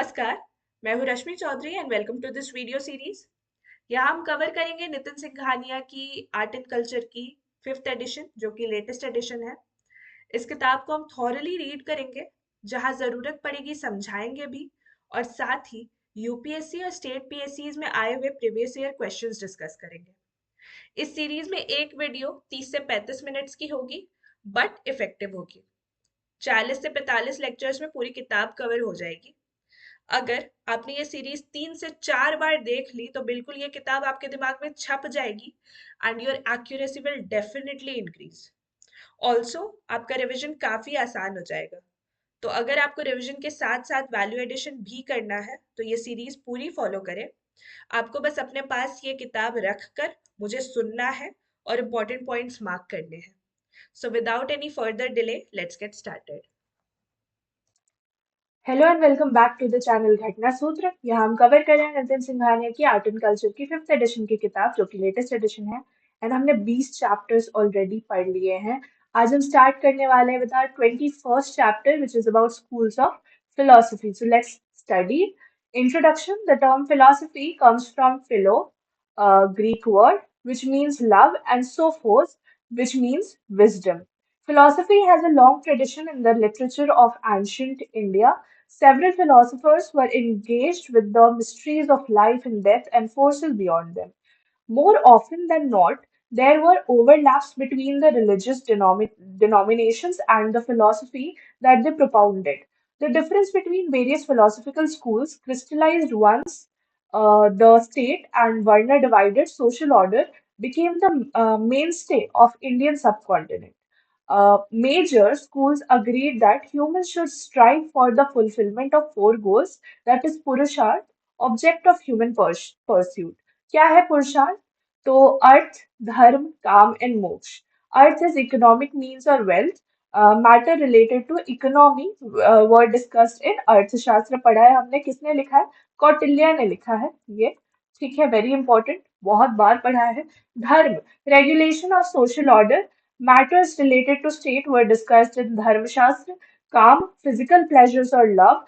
नमस्कार। मैं हूँ Rashmi Chaudhary and welcome to this video series. यहाँ हम कवर करेंगे नितिन सिंघानिया की आर्ट एंड कल्चर की फिफ्थ एडिशन, जो कि लेटेस्ट एडिशन है। इस किताब को हम थॉरली रीड करेंगे, जहाँ ज़रूरत पड़ेगी समझाएंगे भी, और साथ ही यूपीएससी और स्टेट पीएससीज में आए हुए प्रीवियस ईयर क्वेश्चंस डिस्कस करेंगे। इस सीरीज में एक वीडियो 30 से 35 मिनट्स की होगी, बट इफेक्टिव होगी। 40 से 45 लेक्चर्स में पूरी किताब कवर हो जाएगी। अगर आपने ये सीरीज 3 से 4 बार देख ली तो बिल्कुल ये किताब आपके दिमाग में छप जाएगी and your accuracy will definitely increase. Also आपका रिवीजन काफी आसान हो जाएगा। तो अगर आपको रिवीजन के साथ साथ वैल्यू एडिशन भी करना है तो ये सीरीज पूरी फॉलो करें। आपको बस अपने पास ये किताब रख कर मुझे सुनना है और इम्पोर्टेंट पॉइंट्स मार्क करने हैं। So without any further delay, let's get started. Hello and welcome back to the channel Ghatna Sutra. यहाँ हम कवर कर रहे हैं नितिन सिंघानिया की आर्ट एंड कल्चर की फिफ्थ एडिशन की किताब, जो कि लेटेस्ट एडिशन है। एंड हमने 20 चैप्टर्स ऑलरेडी पढ़ लिए हैं। आज हम स्टार्ट करने वाले हैं with our 21st chapter, which is about schools of philosophy. So let's study. Introduction. The term philosophy comes from philo, a Greek word which means love, and sophos, which means wisdom. Philosophy has a long tradition in the literature of ancient India. Several philosophers were engaged with the mysteries of life and death and forces beyond them. More often than not, there were overlaps between the religious denominations and the philosophy that they propounded. The difference between various philosophical schools crystallized once the state and Varna divided social order became the mainstay of Indian subcontinent. Major schools agreed that humans should strive for the fulfillment of four goals, that is Purusharth, object of human pursuit. क्या है पुरुषार्थ? तो अर्थ, धर्म, kama and moksha. Artha is economic means और wealth. Matter related to economy were discussed in Arthashastra. पढ़ा है हमने. किसने लिखा है? कौटिल्य ने लिखा है ये. ठीक है, वेरी इंपॉर्टेंट, बहुत बार पढ़ा है. धर्म, regulation of social order. Matters related to state were discussed in Dharmashastra. Kam, physical pleasures or love.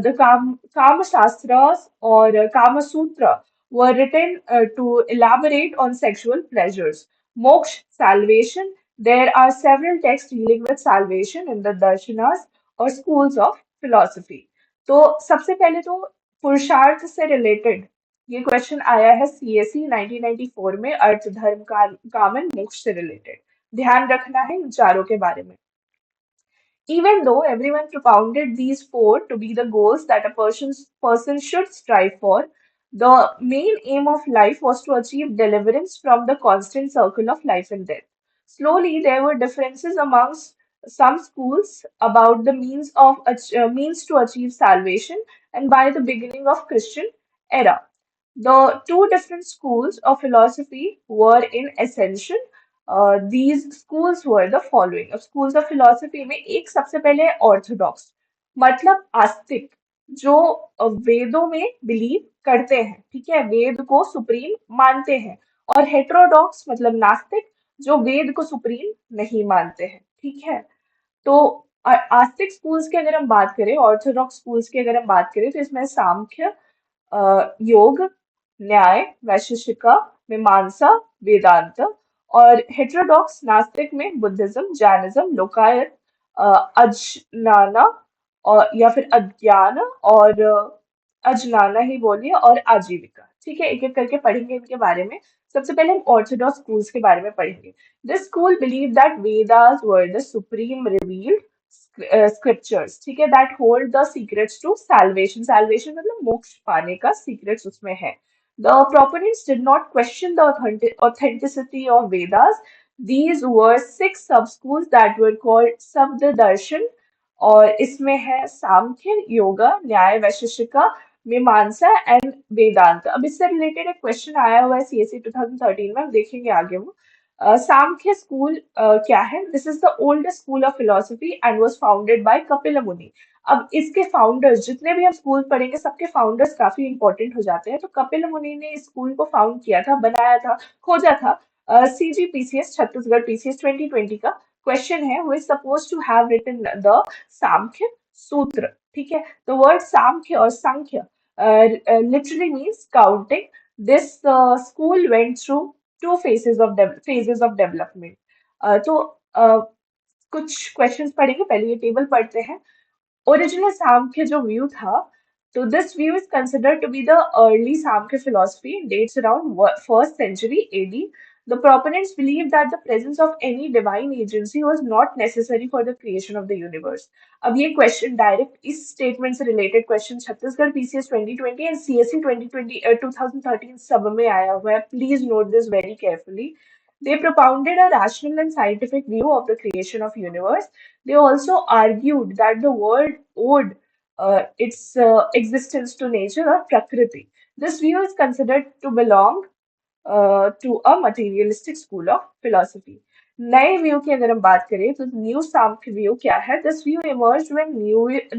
The Kama Shastras or Kama Sutra were written to elaborate on sexual pleasures. Moksha, salvation. There are several texts dealing with salvation in the Darshanas or schools of philosophy. तो सबसे पहले तो पुरुषार्थ से related ये question आया है CSE 1994 में, अर्थ, धर्म, काम एंड मोक्ष से रिलेटेड. ध्यान रखना है इन चारों के बारे में. Even though everyone propounded these four to be the goals that a person should strive for, the main aim of life was to achieve deliverance from the constant circle of life and death. Slowly, there were differences amongst some schools about the means to achieve salvation, and by the beginning of Christian era, the two different schools of philosophy were in ascension. These schools were the following. अब schools of philosophy में एक सबसे पहले है Orthodox, मतलब आस्तिक, जो वेदों में बिलीव करते हैं. ठीक है, वेद को सुप्रीम मानते हैं. और हेटेरोडॉक्स मतलब नास्तिक, जो वेद को सुप्रीम नहीं मानते हैं. ठीक है, तो आस्तिक स्कूल्स की अगर हम बात करें, ऑर्थोडॉक्स स्कूल्स की अगर हम बात करें, तो इसमें सांख्य, योग, न्याय, वैशेषिका, मीमांसा, वेदांत. और हेटेरोडॉक्स नास्तिक में बुद्धिज्म, जैनिज्म, लोकायत, अजनाना और या फिर अज्ञान और अजनाना ही बोलिए, और आजीविका. ठीक है, एक एक करके पढ़ेंगे इनके बारे में. सबसे पहले हम ऑर्थोडॉक्स स्कूल्स के बारे में पढ़ेंगे. This school believe that Vedas were the supreme revealed scriptures. ठीक है, that hold the secrets to salvation. Salvation मतलब मोक्ष पाने का सीक्रेट्स उसमें है. The proponents did not question the authenticity of Vedas. These were 6 sub-schools that were called Sabda और इसमें है सांख्य, योगा, न्याय, वैशेषिका, मीमांसा एंड वेदांत. अब इससे रिलेटेड एक क्वेश्चन आया हुआ है सीएसई 2013 में, हम देखेंगे आगे वो. सांख्य स्कूल क्या है? This is the oldest school of philosophy and was founded by Kapil मुनि. अब इसके फाउंडर्स, जितने भी हम स्कूल पढ़ेंगे सबके फाउंडर्स काफी इंपॉर्टेंट हो जाते हैं. तो कपिल मुनि ने इस स्कूल को फाउंड किया था, बनाया था, खोजा था. सीजीपीसीएस, छत्तीसगढ़ पीसीएस 2020 का क्वेश्चन है, who is suppose to have written the Samkhya Sutra, ठीक है। द वर्ड सांख्य और संख्य literally means counting. This school went through two phases of development. तो कुछ क्वेश्चंस पढ़ेंगे, पहले ये टेबल पढ़ते हैं। ओरिजिनल सांख्य जो व्यू था, तो this view is considered to be the early Sankhya philosophy, dates around first century AD. The proponents believed that the presence of any divine agency was not necessary for the creation of the universe. अब ये question direct इस statement से related question Chhattisgarh PCS 2020 and CSE 2013 सब में आया हुआ है। Please note this very carefully. They propounded a rational and scientific view of the creation of universe. They also argued that the world owed its existence to nature or prakriti. This view is considered to belong to a materialistic school of philosophy. नए view की अगर हम बात करें तो new सांख्य view क्या है? This view emerged when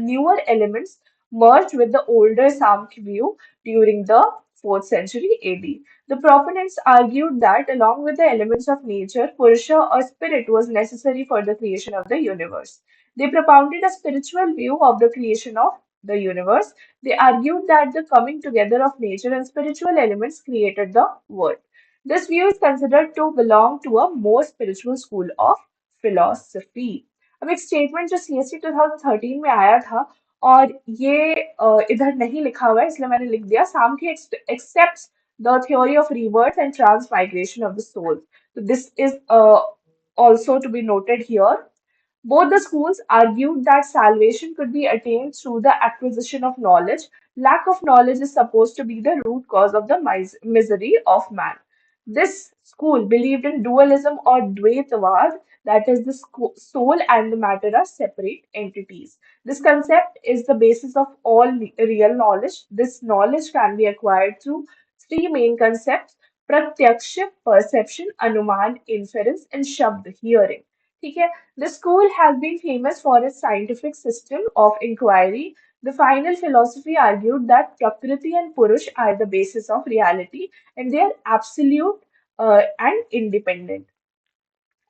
newer elements merged with the older Samkhya view during the 4th century AD. The proponents argued that along with the elements of nature, Purusha or spirit was necessary for the creation of the universe. They propounded a spiritual view of the creation of the universe. They argued that the coming together of nature and spiritual elements created the world. This view is considered to belong to a more spiritual school of philosophy. अब एक statement जो CST 2013 में आया था, और ये इधर नहीं लिखा हुआ है इसलिए मैंने लिख दिया, Samkhya accepts the theory of rebirth and transmigration of the soul. So this is also to be noted here. Both the schools argued that salvation could be attained through the acquisition of knowledge. Lack of knowledge is supposed to be the root cause of the misery of man. This school believed in dualism or Dvaitavad, that is, the soul and the matter are separate entities. This concept is the basis of all real knowledge. This knowledge can be acquired through three main concepts: pratyaksha, perception, anuman, inference, and shabd, hearing. ठीक है? The school has been famous for its scientific system of inquiry. The final philosophy argued that Prakriti and Purush are the basis of reality and they are absolute and independent.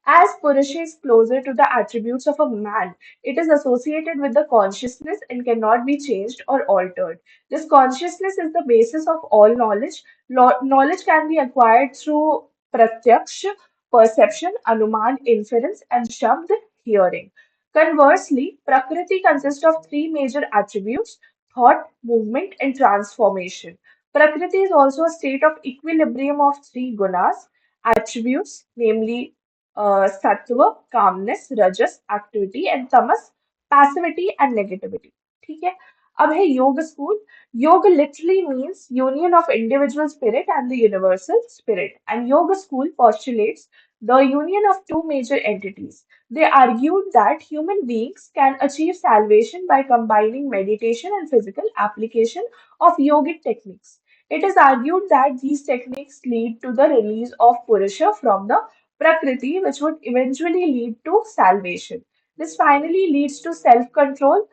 As Purusha is closer to the attributes of a man, it is associated with the consciousness and cannot be changed or altered. This consciousness is the basis of all knowledge. Knowledge can be acquired through pratyaksh, perception, anuman, inference, and shabd, hearing. Conversely, Prakriti consists of three major attributes: thought, movement, and transformation. Prakriti is also a state of equilibrium of three gunas, attributes, namely sattva, calmness, rajas, activity, and tamas, passivity and negativity. ठीक है? अब है योग school. Yoga literally means union of individual spirit and the universal spirit, and yoga school postulates the union of two major entities. They argued that human beings can achieve salvation by combining meditation and physical application of yogic techniques. It is argued that these techniques lead to the release of Purusha from the Prakriti, which would eventually lead to salvation. This finally leads to self control,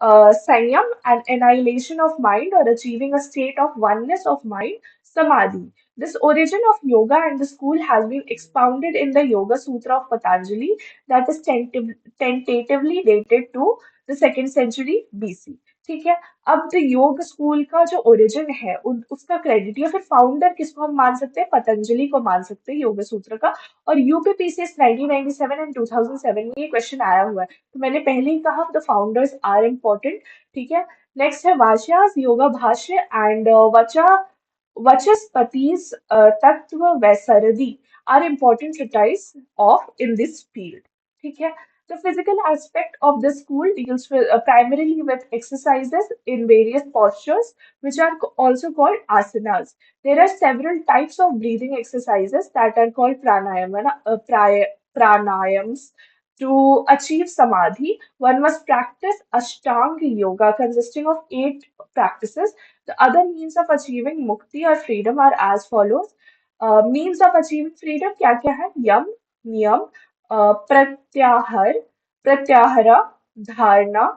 sanyam, and annihilation of mind, or achieving a state of oneness of mind, samadhi. This origin of yoga and the school has been expounded in the Yoga Sutra of Patanjali, that is tentatively dated to the 2nd century BC. ठीक है? अब the योग school का जो origin है उसका credit या फिर फाउंडर किसको हम मान सकते हैं? पतंजलि को मान सकते हैं योग सूत्र का। और यूपीपीसीएस 1997 एंड 2007 में ये क्वेश्चन आया हुआ है, तो मैंने पहले ही कहा द फाउंडर्स आर इम्पोर्टेंट। ठीक है, नेक्स्ट है वाच्यास योगा भाष्य एंड वचस्पति's तत्व वैसरदी are important treatise of in this field. ठीक है, the physical aspect of this school deals with, primarily with exercises in various postures, which are also called asanas. There are several types of breathing exercises that are called pranayams. To achieve samadhi, one must practice Ashtanga yoga consisting of 8 practices. The other means of achieving mukti or freedom are as follows. Means of achieving freedom क्या क्या है? यम, नियम, प्रत्याहार, प्रत्याहारा, धारणा,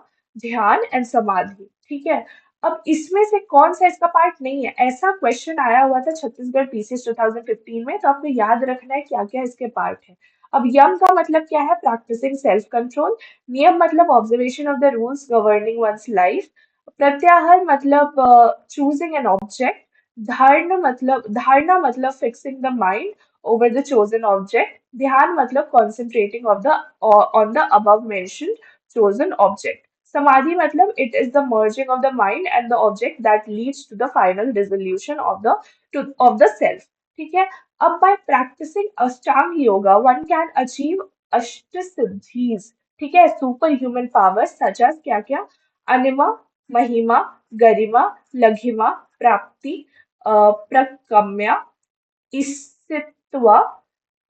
ध्यान and समाधि. ठीक है, अब इसमें से कौन सा इसका पार्ट नहीं है? ऐसा क्वेश्चन आया हुआ था छत्तीसगढ़ पीसीएस 2015 में, तो आपको याद रखना है क्या क्या इसके पार्ट है. अब यम का मतलब क्या है? Practising self control. नियम मतलब observation of the rules governing one's life. Pratyahara मतलब चूजिंग एन ऑब्जेक्ट। धारणा मतलब fixing the mind over the chosen object. ध्यान मतलब concentrating on the above mentioned chosen object. Samadhi matlab it is the merging of the mind and the object that leads to the final resolution of the self. ठीक है? अब by practicing Ashtanga yoga, one can achieve Ashtasiddhis. ठीक है? Superhuman powers such as क्या क्या? Anima, Mahima, Garima, Laghima, Prapti, Prakamya, ईसित्व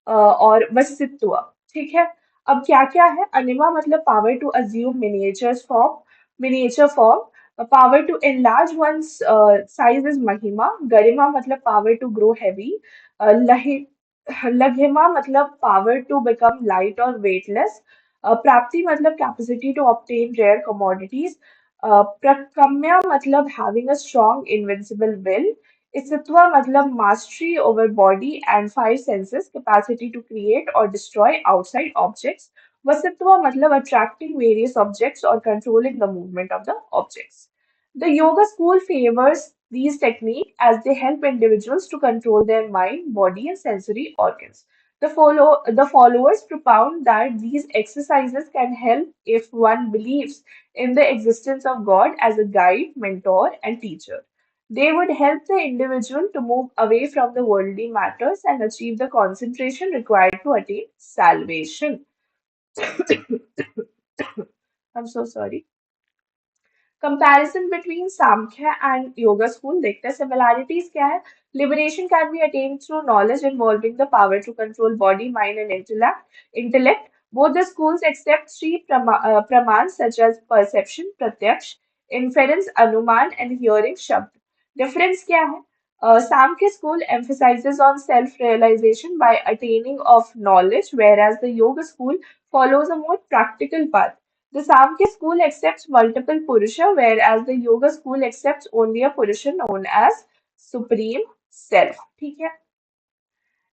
और वसित्व। ठीक है? अब क्या क्या है? अनिमा मतलब power to assume miniature form. Power to enlarge one's size is Mahima. Garima मतलब power to grow heavy. Laghima मतलब पावर टू बिकम लाइट और वेटलेस। प्राप्ति मतलब capacity to obtain rare commodities. Prakamya मतलब having a strong invincible will. Isitwa matlab mastery over body and five senses, capacity to create or destroy outside objects. Vasitwa matlab attracting various objects or controlling the movement of the objects. The yoga school favors these techniques as they help individuals to control their mind, body, and sensory organs. The followers propound that these exercises can help if one believes in the existence of God as a guide, mentor, and teacher. They would help the individual to move away from the worldly matters and achieve the concentration required to attain salvation. I'm so sorry. Comparison between Samkhya and Yoga school देखते हैं similarities क्या है? Liberation can be attained through knowledge involving the power to control body, mind, and intellect. Both the schools accept three pramans such as perception, pratyaksh, inference, anuman, and hearing, shabd. Difference क्या है? Samkhya school emphasizes on self-realization by attaining of knowledge, whereas the Yoga school follows a more practical path. The Samkhya school accepts multiple Purusha, whereas the Yoga school accepts only a Purusha known as Supreme Self. ठीक है?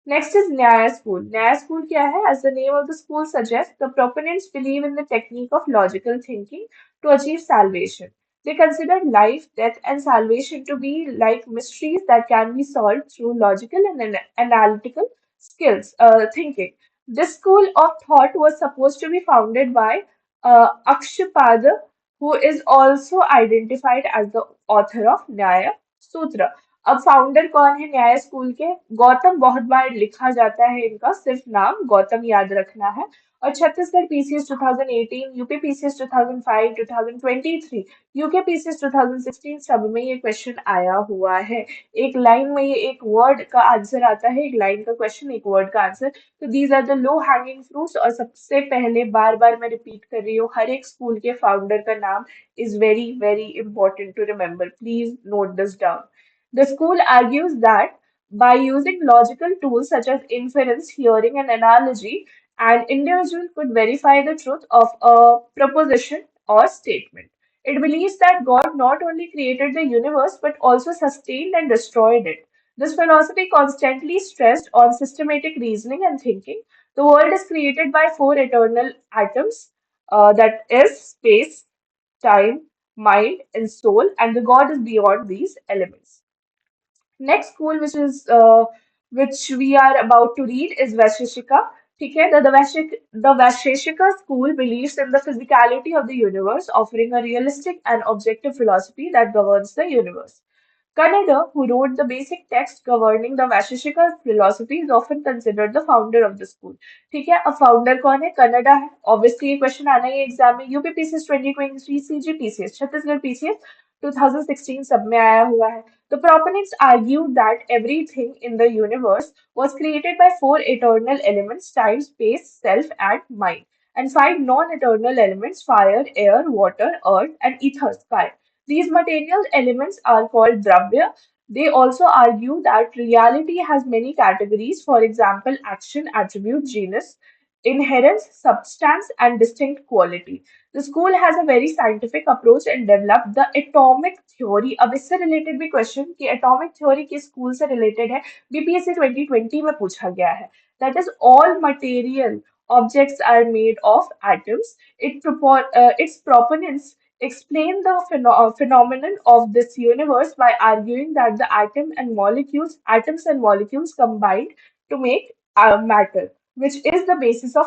Next is Nyaya school. Nyaya school क्या है? As the name of the school suggests, the proponents believe in the technique of logical thinking to achieve salvation. They consider life, death, and salvation to be like mysteries that can be solved through logical and analytical skills, thinking. This school of thought was supposed to be founded by Akshapada, who is also identified as the author of Nyaya Sutra. अब founder कौन है न्याय school के? गौतम बहुत बार लिखा जाता है इनका, सिर्फ नाम गौतम याद रखना है। और Chhattisgarh PCS 2018, UP PCS 2005, 2023, UK PCS 2016 सब में ये क्वेश्चन आया हुआ है। एक लाइन में ये एक वर्ड का आंसर आता है, एक लाइन का क्वेश्चन, एक वर्ड का आंसर। तो these are the low hanging fruits. और सबसे पहले बार बार मैं रिपीट कर रही हूँ, हर एक स्कूल के फाउंडर का नाम is very very important to remember. Please note this down. The school argues that by using logical tools such as inference, hearing, and analogy, an individual could verify the truth of a proposition or statement. It believes that God not only created the universe but also sustained and destroyed it. This philosophy constantly stressed on systematic reasoning and thinking. The world is created by four eternal atoms, that is, space, time, mind, and soul, and the God is beyond these elements. Next school which we are about to read is Vaisheshika. ठीक है? The Vaisheshika school believes in the physicality of the universe, offering a realistic and objective philosophy that governs the universe. Kannada, who wrote the basic text governing the Vaisheshika philosophy, is often considered the founder of the school. ठीक है? अब founder कौन है? कन्नडा है। Obviously ये question आना ही exam में। UP PCS 2023, CG PCS, Chhattisgarh PCS 2016 सब में आया हुआ है। The proponents argued that everything in the universe was created by four eternal elements: time, space, self, and mind, and five non-eternal elements: fire, air, water, earth, and ether, sky. These material elements are called Dravya. They also argue that reality has many categories, for example, action, attribute, genus, inherence, substance, and distinct quality. The school has a very scientific approach and developed the atomic theory. अब इससे related भी question कि atomic theory किस school से related है, BPSC 2020 में पूछा गया है. That is, all material objects are made of atoms. Its proponents explain the phenomenon of this universe by arguing that the atoms and molecules combined to make matter, which is the basis of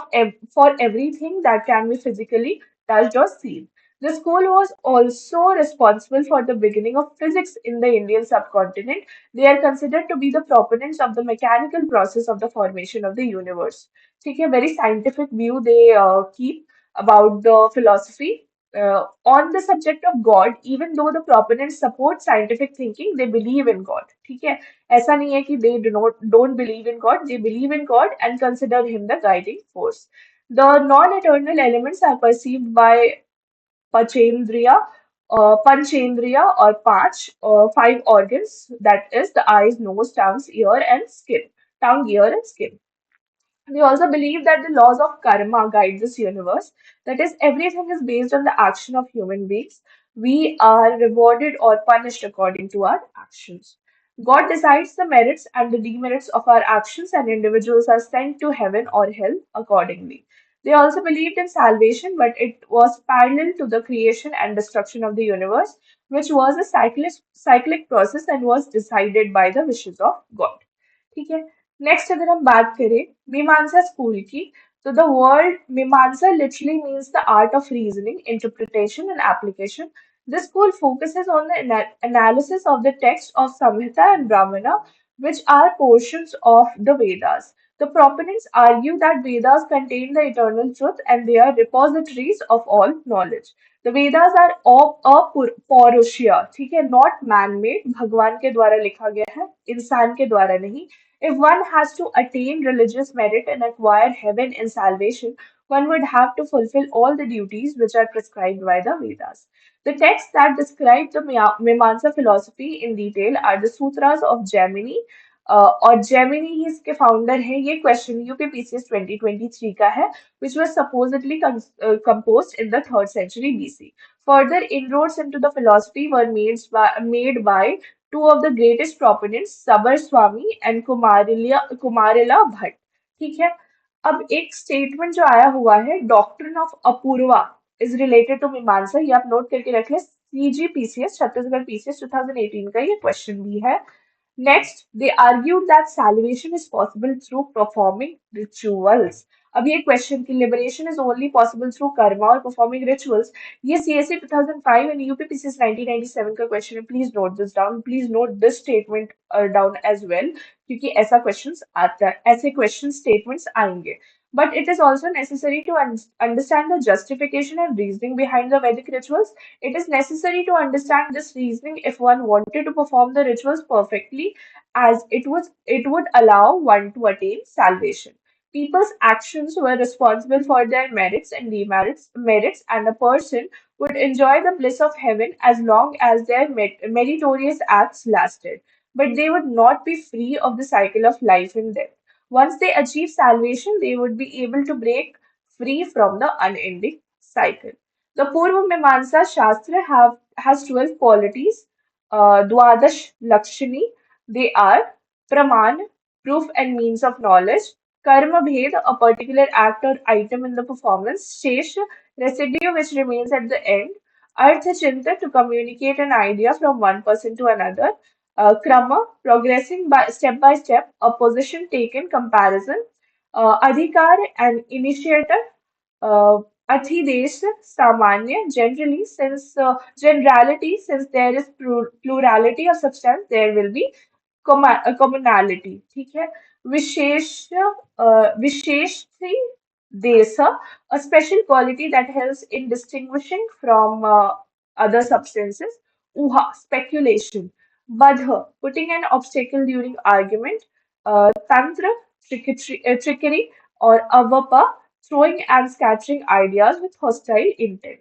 for everything that can be physically touched or seen. The school was also responsible for the beginning of physics in the Indian subcontinent. They are considered to be the proponents of the mechanical process of the formation of the universe. ठीक है, very scientific view they keep about the philosophy. On the subject of God, even though the proponents support scientific thinking, they believe in God. ठीक है, ऐसा नहीं है कि they don't believe in God. They believe in God and consider Him the guiding force. The non-eternal elements are perceived by Pachendriya, or five organs, that is the eyes, nose, tongue, ear, and skin. We also believe that the laws of karma guide this universe. That is, everything is based on the action of human beings. We are rewarded or punished according to our actions. God decides the merits and the demerits of our actions, and individuals are sent to heaven or hell accordingly. They also believed in salvation, but it was parallel to the creation and destruction of the universe, which was a cyclic process and was decided by the wishes of God. ठीक है, next अगर हम बात करें मीमांसा school की, तो the word मीमांसा literally means the art of reasoning, interpretation, and application. This school focuses on the analysis of the text of Samhita and Brahmana, which are portions of the Vedas. The proponents argue that Vedas contain the eternal truth and they are repositories of all knowledge. The Vedas are अपौरुषीय, ठीक है, not man-made, भगवान के द्वारा लिखा गया है, इंसान के द्वारा नहीं. If one has to attain religious merit and acquire heaven and salvation, one would have to fulfill all the duties which are prescribed by the Vedas. The texts that describe the Mimamsa philosophy in detail are the Sutras of Gemini. और Gemini ही इसके founder हैं. ये question UPPCS 2023 का है, which was supposedly composed in the 3rd century BC. Further inroads into the philosophy were made by two of the greatest proponents, Sabar Swami and Kumarila Bhatt. ठीक है, अब एक statement जो आया हुआ है, doctrine of Apurva is related to Mimamsa, ये आप नोट करके रख ले. सीजीपीसीएस छत्तीसगढ़ पीसीएस 2018 का ये क्वेश्चन भी है. Next, they argued that salvation is possible through performing rituals. अब ये क्वेश्चन की liberation is only possible through karma और performing rituals. ये CSE 2005 and UPPCS 1997 का क्वेश्चन है. Please note this down. Please note this statement down as well, क्योंकि ऐसा questions आता है, ऐसे question statements आएंगे. But it is also necessary to understand the justification and reasoning behind the Vedic rituals. It is necessary to understand this reasoning if one wanted to perform the rituals perfectly, as it would allow one to attain salvation. People's actions were responsible for their merits and merits, and a person would enjoy the bliss of heaven as long as their meritorious acts lasted. But they would not be free of the cycle of life and death. Once they achieve salvation, they would be able to break free from the unending cycle. The Purva Mimamsa Shastra has 12 qualities, Dwadash Lakshani. They are Praman, proof and means of knowledge; Karma Bhed, a particular act or item in the performance; Shesh, residue which remains at the end; Artha Chinta, to communicate an idea from one person to another; Krama, progressing by step, a position taken, comparison; Adhikar, an initiator; uh, Athidesh, Samanya, generality, since there is plurality of substance, there will be commonality. ठीक है, विशेष विशेष थी desa, a special quality that helps in distinguishing from other substances. Uha, speculation. Badha, putting an obstacle during argument. Tantra, trickery, or avapa, throwing and scattering ideas with hostile intent.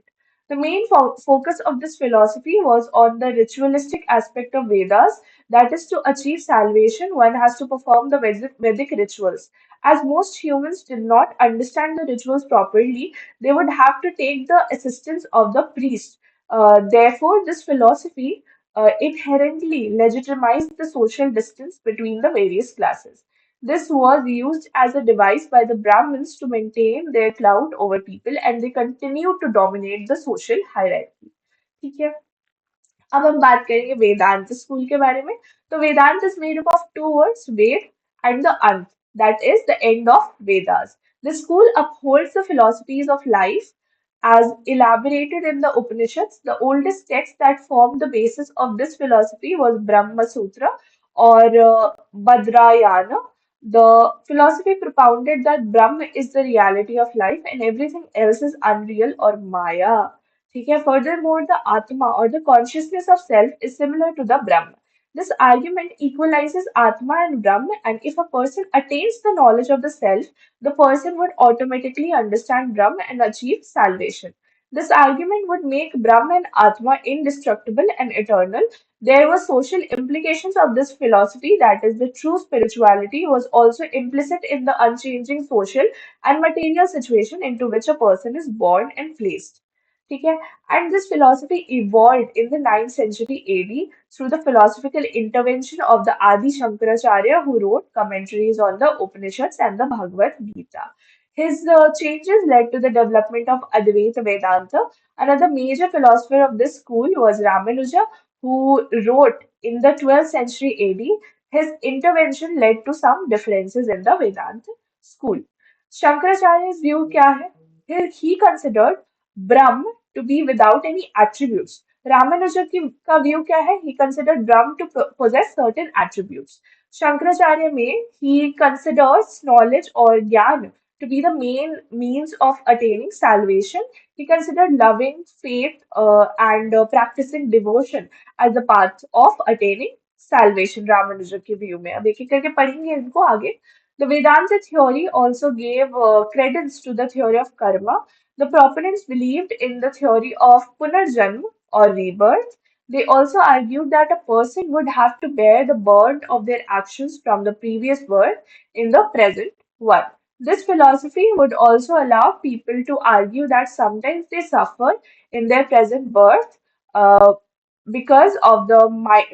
The main focus of this philosophy was on the ritualistic aspect of Vedas, that is, to achieve salvation, one has to perform the Vedic rituals. As most humans did not understand the rituals properly, they would have to take the assistance of the priest. Therefore, this philosophy inherently legitimized the social distance between the various classes. This was used as a device by the Brahmins to maintain their clout over people, and they continued to dominate the social hierarchy. ठीक है, अब हम बात करेंगे वेदांत school के बारे में। तो Vedanta is made up of two words, Veda and the Anta, that is the end of Vedas. The school upholds the philosophies of life as elaborated in the Upanishads. The oldest text that formed the basis of this philosophy was Brahma Sutra or Badrayana. The philosophy propounded that Brahma is the reality of life and everything else is unreal or Maya. ठीक है, furthermore, the Atma or the consciousness of self is similar to the Brahma. This argument equalizes Atma and Brahma, and if a person attains the knowledge of the self, the person would automatically understand Brahma and achieve salvation. This argument would make Brahma and Atma indestructible and eternal. There were social implications of this philosophy, that is, the true spirituality was also implicit in the unchanging social and material situation into which a person is born and placed. ठीक है, and this philosophy evolved in the 9th century AD through the philosophical intervention of the Adi Shankaracharya, who wrote commentaries on the Upanishads and the Bhagavad Gita. His changes led to the development of Advaita Vedanta. Another major philosopher of this school was Ramanuja, who wrote in the 12th century AD. His intervention led to some differences in the Vedanta school. Shankaracharya's view क्या है? He considered Brahm to be without any attributes. Ramanuja का view क्या है? He considered Brahm to possess certain attributes. Shankaracharya में he considers knowledge or jnana to be the main means of attaining salvation. He considered loving, faith, and practicing devotion as the path of attaining salvation. Ramanuja के view में अब एक एक करके पढ़ेंगे इनको आगे. The Vedanta theory also gave credence to the theory of karma. The proponents believed in the theory of Punarjanma or rebirth. They also argued that a person would have to bear the burden of their actions from the previous birth in the present one. This philosophy would also allow people to argue that sometimes they suffer in their present birth uh, because of the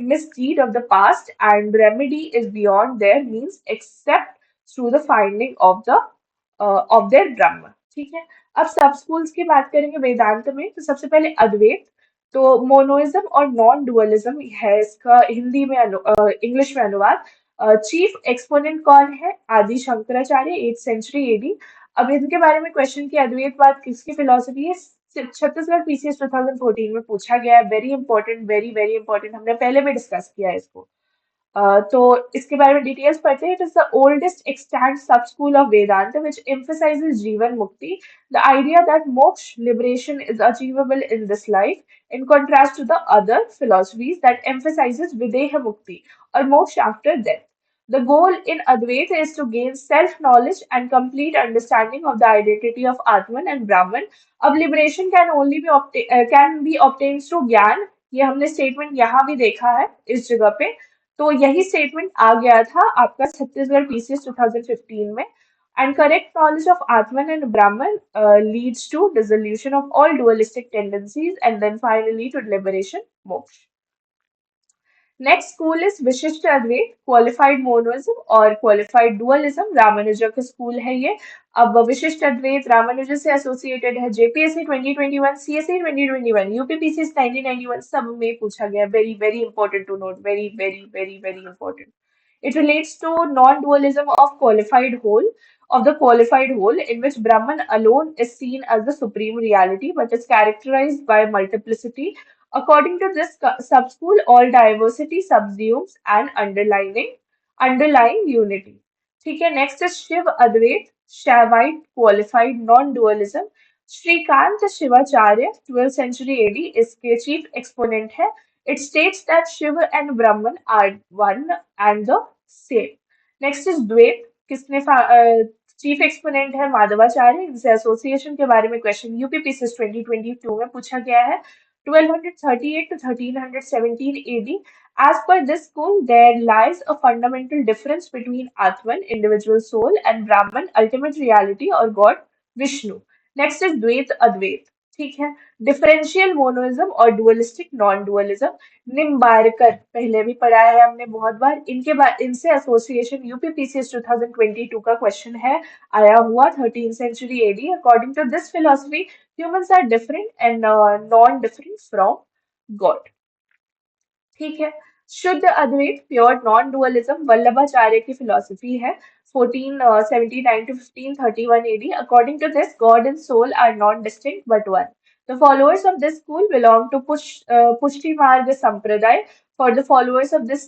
misdeed of the past, and remedy is beyond their means except through the finding of their Brahma. ठीक है, अब सब schools की बात करेंगे वेदांत में। तो सबसे पहले अद्वैत, तो मोनोइज्म और नॉन डुअलिज्म है इसका हिंदी में इंग्लिश में अनुवाद। चीफ एक्सपोनेंट कौन है? आदि शंकराचार्य, 8th सेंचुरी एडी। अब इनके बारे में क्वेश्चन की अद्वैतवाद किसकी फिलोसफी है? छत्तीसगढ़ पीसीएस 2014 में पूछा गया है। Very important, very very important, हमने पहले भी डिस्कस किया है इसको। तो इसके बारे में डिटेल्स पढ़ते हैं। It is the oldest extant sub school of Vedanta which emphasizes jivan मुक्ति, the idea that moksha, liberation, is achievable in this life, in contrast to the other philosophies that emphasizes videha mukti or moksha after death. The goal in Advaita is to gain self-knowledge and complete understanding of the identity of Atman and Brahman. अब liberation can be obtained through ज्ञान, ये हमने statement यहाँ भी देखा है इस जगह पे। तो यही स्टेटमेंट आ गया था आपका छत्तीसगढ़ पीसीएस 2015 में। And correct knowledge of Atman and Brahman leads to dissolution of all dualistic tendencies and then finally to liberation, moksha. Next school is विशिष्ट अद्वैत, क्वालिफाइड मोनोइज्म और क्वालिफाइड डुअलिज्म। रामानुजा का स्कूल है ये। अब विशिष्ट अद्वैत रामानुजा से एसोसिएटेड है। जेपीएससी 2021, सीएससी 2021, यूपीपीसीएस 1991 सब में पूछा गया। Very very important to note, very very very very important. It relates to non-dualism of the qualified whole, in which Brahman alone is seen as the supreme reality, but is characterized by multiplicity. According to this sub-school, all diversity subsumes an underlying unity. ठीक है, next is Shiv Advait, Shaivite qualified non-dualism. Shrikant Shivacharya 12th century AD इसके chief exponent है. It states that Shiva and Brahman are one and the same. Next is Dvait, किसने chief exponent है? माधवाचार्य। इनसे association के बारे में क्वेश्चन यूपीपीसीएस 2022 में पूछा गया है। 1238 to 1317 AD. As per this school, there lies a fundamental difference between Atman, individual soul, and Brahman, ultimate reality or God, Vishnu. Next is Dvait Advait. ठीक है। डिफरेंशियल मोनोइज्म और डुअलिस्टिक नॉन डुअलिज्म, निम्बार्कर पहले भी पढ़ा है हमने बहुत बार, इनके बाद इनसे एसोसिएशन यूपीपीसीएस 2022 का क्वेश्चन है आया हुआ 13th century AD. According to this philosophy humans are different and non different from God. ठीक है। Shuddha Advaita pure non dualism Vallabhacharya की फिलोसफी है 1479 to 1531 AD. According to this, God and soul are not distinct but one. The followers of this school belong to Pushti Marg Sampradaya. For the followers of this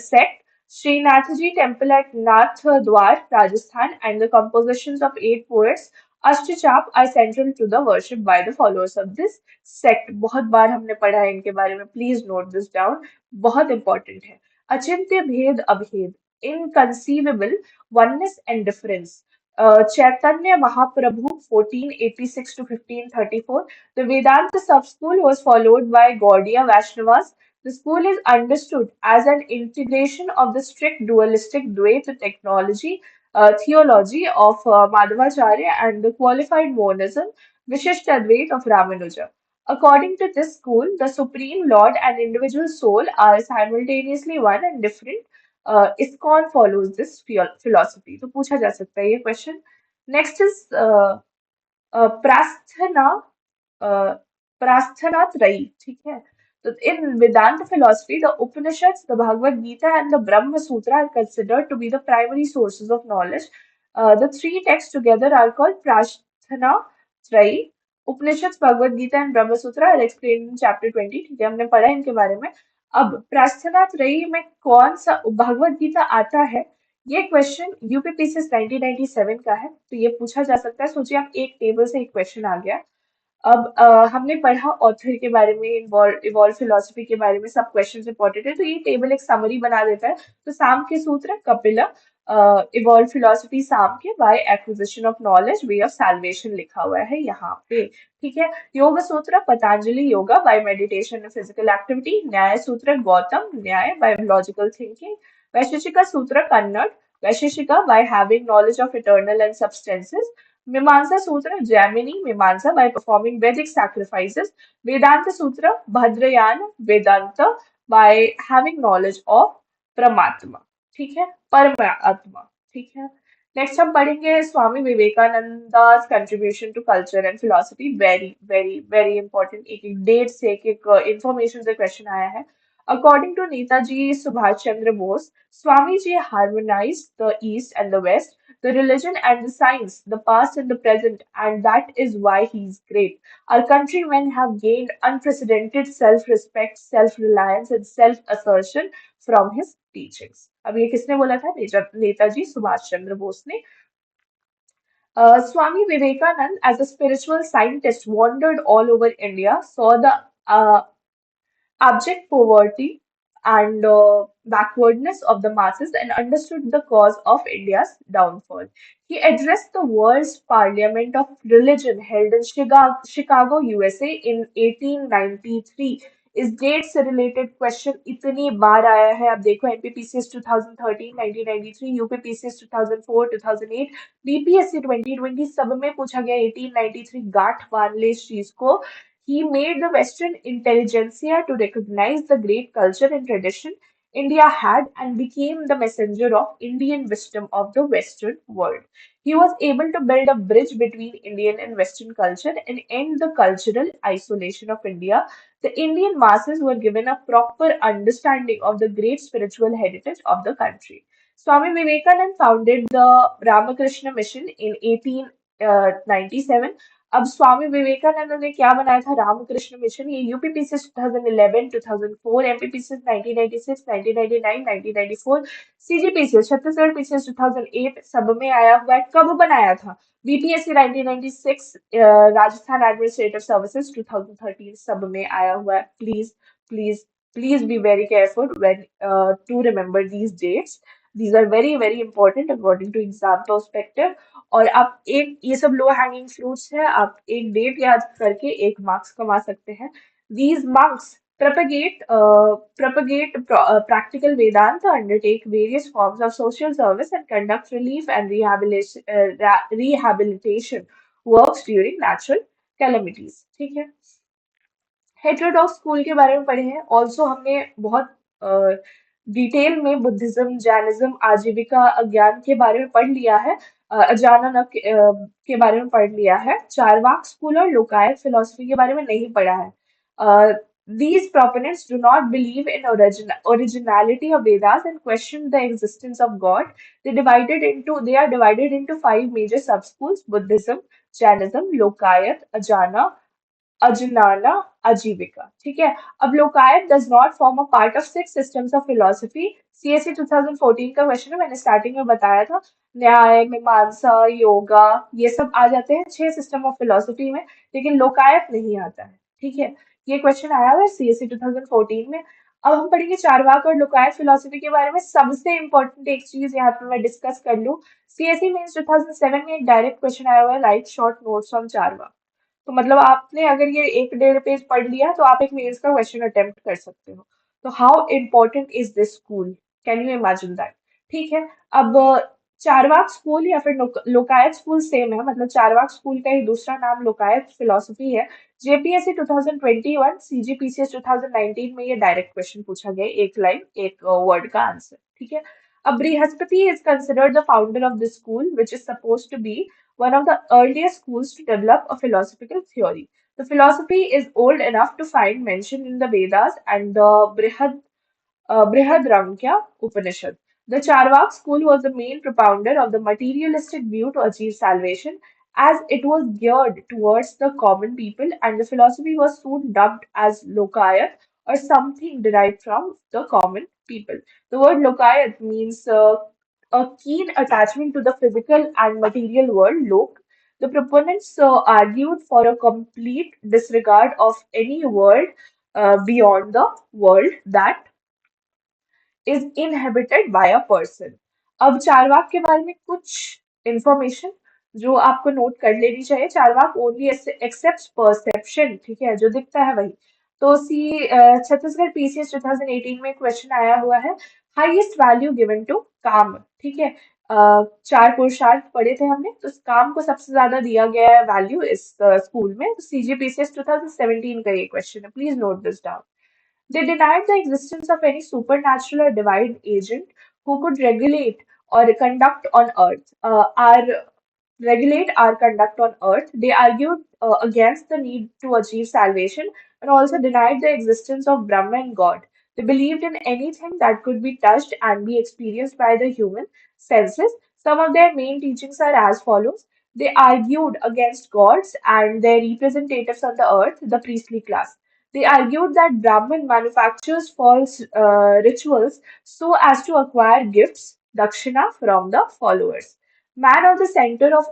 sect, Srinathji Temple at Nath Dwar, Rajasthan, and the compositions of eight poets, Ashtachap, are central to the worship by the followers of this sect. बहुत बार हमने पढ़ा है इनके बारे में, please note this down, बहुत important है। अचिंत्य भेद अभेद, inconceivable oneness and difference, Chaitanya Mahaprabhu 1486 to 1534. The Vedanta sub-school was followed by Gaudiya Vaishnavas. The school is understood as an integration of the strict dualistic Dvaita technology, theology of Madhvacharya and the qualified monism, Vishishtadvait of Ramanuja. According to this school, the Supreme Lord and individual soul are simultaneously one and different. ISKCON follows this philosophy. तो पूछा जा सकता है ये question. Next is प्रार्थना, uh, प्रार्थना त्रयी, ठीक है। तो in Vedanta philosophy, the Upanishads, the Bhagavad Gita, and the Brahma Sutra are considered to be the primary sources of knowledge. The three texts together are called Prasthana Trayi. Upanishads, Bhagavad Gita, and Brahma Sutra are explained in chapter 20. ठीक है, हमने पढ़ा है इनके बारे में। अब प्रार्थना त्रयी में कौन सा भगवत गीता आता है, ये क्वेश्चन यूपीपीसीएस 1997 का है, तो ये पूछा जा सकता है। सोचिए आप एक टेबल से एक क्वेश्चन आ गया। अब हमने पढ़ा ऑथर के बारे में, इवॉल्व फिलोसफी के बारे में, सब क्वेश्चंस इंपॉर्टेंट है, तो ये टेबल एक समरी बना देता है। तो Sankhya Sutra Kapila, evolve philosophy Sankhya by acquisition of knowledge way of salvation लिखा हुआ है यहाँ पे, ठीक है। Yoga Sutra Patanjali yoga by meditation and physical activity. Nyaya Sutra Gautama Nyaya by logical thinking. Vaisheshika Sutra Kanada Vaisheshika by having knowledge of eternal and substances. Mimamsa Sutra, Jaimini Mimamsa by performing Vedic sacrifices. Vedanta Sutra, Bhadrayana Vedanta by having knowledge of Paramatma. ठीक है, परमात्मा, ठीक है। Next हम पढ़ेंगे Swami Vivekananda's contribution to culture and philosophy. Very very very important, एक एक date से एक एक इंफॉर्मेशन से क्वेश्चन आया है। According to Netaji Subhash Chandra Bose, Swamiji harmonized the East and the West, the religion and the science, the past and the present, and that is why he is great. Our countrymen have gained unprecedented self-respect, self-reliance, and self-assertion from his teachings. अब ये किसने बोला था? नेताजी सुभाष चंद्र बोस ने। Swami Vivekanand, as a spiritual scientist, wandered all over India, saw the abject poverty and backwardness of the masses, and understood the cause of India's downfall. He addressed the World's Parliament of Religion held in Chicago, USA in 1893. इस date से related question इतनी बार आया है, अब देखो MPPCS 2013, 1993, UPPCS 2004, 2008, BPSC 2020 सब में पूछा गया 1893। गांठ बांध ले इस चीज को। He made the Western intelligentsia to recognize the great culture and tradition India had, and became the messenger of Indian wisdom of the Western world. He was able to build a bridge between Indian and Western culture and end the cultural isolation of India. The Indian masses were given a proper understanding of the great spiritual heritage of the country. Swami Vivekanand founded the Ramakrishna Mission in 1897. अब स्वामी विवेकानंद ने क्या बनाया था? Ramakrishna mission. ये UPPCS 2011, 2004, MPPCS 1996, 1999, 1994, सीजीपीसीएस Chhattisgarh PCS 2008 सब में आया हुआ है। कब बनाया था? बीपीएससी 1996, राजस्थान एडमिनिस्ट्रेटिव सर्विसेज 2013 सब में आया हुआ है। Please please please be very careful when to remember these dates. These are very very important according to exam perspective. और आप एक, ये सब लो हैंगिंग फ्रूट्स है, आप एक डेट याद करके एक मार्क्स कमा सकते हैं। These monks propagate practical Vedanta, undertake various forms of social service, and conduct relief and rehabilitation works during natural calamities, ठीक है। हेटेरोडॉक्स स्कूल के बारे में पढ़े हैं। ऑल्सो हमने बहुत डिटेल में बुद्धिज्म, जैनिज्म, आजीविका, अज्ञान के बारे में पढ़ लिया है। अजानन के बारे में पढ़ लिया है। चारवाक स्कूल और लोकायत फिलोसफी के बारे में नहीं पढ़ा है। These proponents do not believe in originality of Vedas and question the existence of God. They are divided into five major sub-schools: Buddhism, Jainism, Lokayat, Ajana, अजनाना, आजीविका, ठीक है। अब Lokayata does not form a part of six systems of philosophy. CSE 2014 का question है, मैंने starting में बताया था। न्याय, मीमांसा, योगा, ये सब आ जाते हैं छह सिस्टम ऑफ फिलोसफी में, लेकिन लोकायत नहीं आता है, ठीक है। ये क्वेश्चन आया हुआ है सीएसई 2014 में। अब हम पढ़ेंगे चारवाक और लोकायत फिलोसफी के बारे में। सबसे इंपॉर्टेंट एक चीज यहाँ पे मैं डिस्कस कर लूँ। सीएसई मेंस 2007 में एक डायरेक्ट क्वेश्चन आया हुआ है, write short notes on Charvak. तो मतलब आपने अगर ये एक डेढ़ पेज पढ़ लिया तो आप एक मेंस का क्वेश्चन अटेम्प्ट कर सकते हो। तो how important is this school, can you imagine that. ठीक है। अब चारवाक स्कूल या फिर लोकायत स्कूल सेम है, मतलब चारवाक स्कूल का ही दूसरा नाम लोकायत फिलोसफी है। जेपीएससी 2021, सीजीपीसीएस 2019 में ये डायरेक्ट क्वेश्चन पूछा गया, एक लाइन एक वर्ड का आंसर, ठीक है। अब Brihaspati is considered the founder of this school, which is supposed to be one of the earliest schools to develop a philosophical theory. The philosophy is old enough to find mention in the Vedas and the Brihadramya Upanishad. The Charvak school was the main propounder of the materialistic view to achieve salvation, as it was geared towards the common people, and the philosophy was soon dubbed as Lokayat, or something derived from the common people. The word Lokayat means a keen attachment to the physical and material world, Lok. The proponents argued for a complete disregard of any world beyond the world that is inhabited by a person. अब चारवाक के बारे में कुछ information जो आपको note कर लेनी चाहिए। चारवाक ओनली एक्सेप्ट परसेप्शन, ठीक है, जो दिखता है वही। तो छत्तीसगढ़ पीसीएस 2018 में क्वेश्चन आया हुआ है, हाईएस्ट वैल्यू गिवन टू काम, ठीक है। चार पुरुषार्थ पढ़े थे हमने, तो इस काम को सबसे ज्यादा दिया गया है वैल्यू इस स्कूल में। तो सीजीपीसीएस 2017 का ये क्वेश्चन है, please note this down. They denied the existence of any supernatural or divine agent who could regulate our conduct on earth. They argued against the need to achieve salvation and also denied the existence of Brahma and God. They believed in anything that could be touched and be experienced by the human senses. Some of their main teachings are as follows. They argued against gods and their representatives on the earth, the priestly class. They argued that Brahman manufactures false rituals so as to acquire gifts, dakshina, from the followers. Man is the center of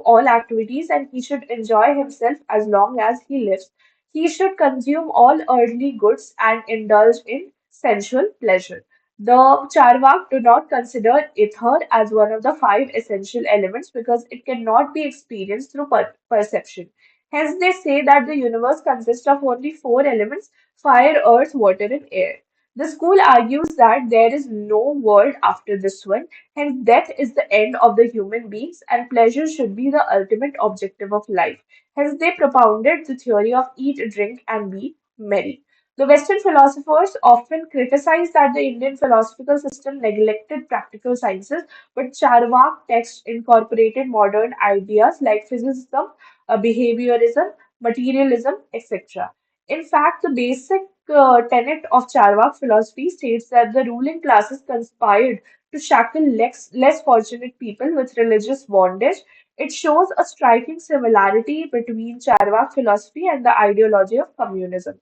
all activities and he should enjoy himself as long as he lives. He should consume all earthly goods and indulge in sensual pleasure. The Charvak do not consider ether as one of the five essential elements because it cannot be experienced through perception. Hence, they say that the universe consists of only four elements: fire, earth, water, and air. The school argues that there is no world after this one, hence, death is the end of the human beings, and pleasure should be the ultimate objective of life. Hence, they propounded the theory of eat, drink, and be merry. The Western philosophers often criticize that the Indian philosophical system neglected practical sciences, but Charvak texts incorporated modern ideas like physicism, behaviorism, materialism, etc. In fact, the basic tenet of Charvak philosophy states that the ruling classes conspired to shackle less fortunate people with religious bondage. It shows a striking similarity between Charvak philosophy and the ideology of communism.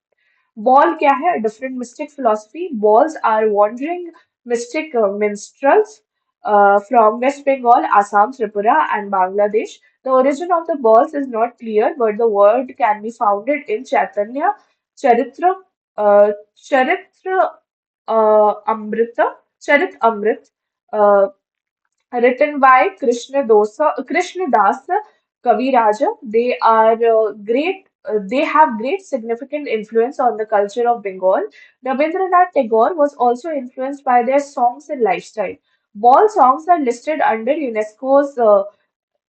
Ball क्या है? A different mystic philosophy. Balls are wandering mystic minstrels from West Bengal, Assam, Tripura, and Bangladesh. The origin of the balls is not clear, but the word can be founded in Chaitanya Charitra, uh, Charitra Amrita, Charit Amrit, uh, written by Krishnadas Kaviraja. They have great significant influence on the culture of Bengal. Rabindranath Tagore was also influenced by their songs and lifestyle. Ball songs are listed under UNESCO's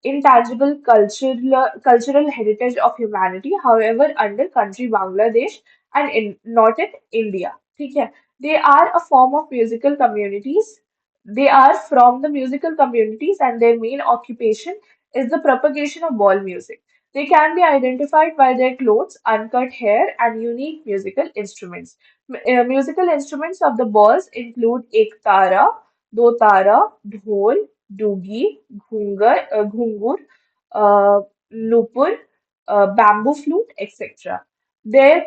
intangible cultural heritage of humanity, however, under country Bangladesh and not in India. ठीक है? They are a form of musical communities. They are from the musical communities, and their main occupation is the propagation of ball music. They can be identified by their clothes, uncut hair, and unique musical instruments. Musical instruments of the balls include ek tara, do tara, dhol, dugi, ghungur, nupur, bamboo flute, etc. Their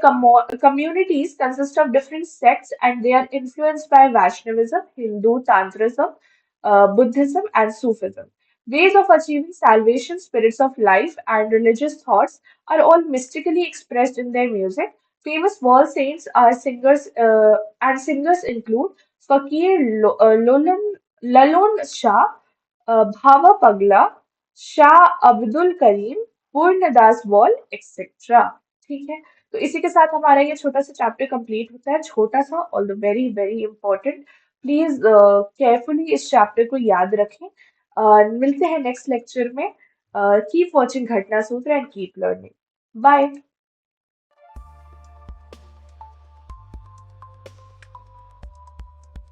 communities consist of different sects and they are influenced by Vaishnavism, Hindu Tantrism, Buddhism, and Sufism. Ways of achieving salvation, spirits of life, and religious thoughts are all mystically expressed in their music. Famous wall saints are singers, and singers include Fakir Lalon Shah, Bhava Pagla, Shah Abdul Karim, Purnadas Baul etcetera. ठीक है, तो इसी के साथ हमारा ये छोटा सा चैप्टर कंप्लीट होता है, छोटा सा और very very important. Please carefully इस चैप्टर को याद रखें। मिलते हैं नेक्स्ट लेक्चर में। कीप वॉचिंग घटना सूत्र एंड कीप लर्निंग। बाय।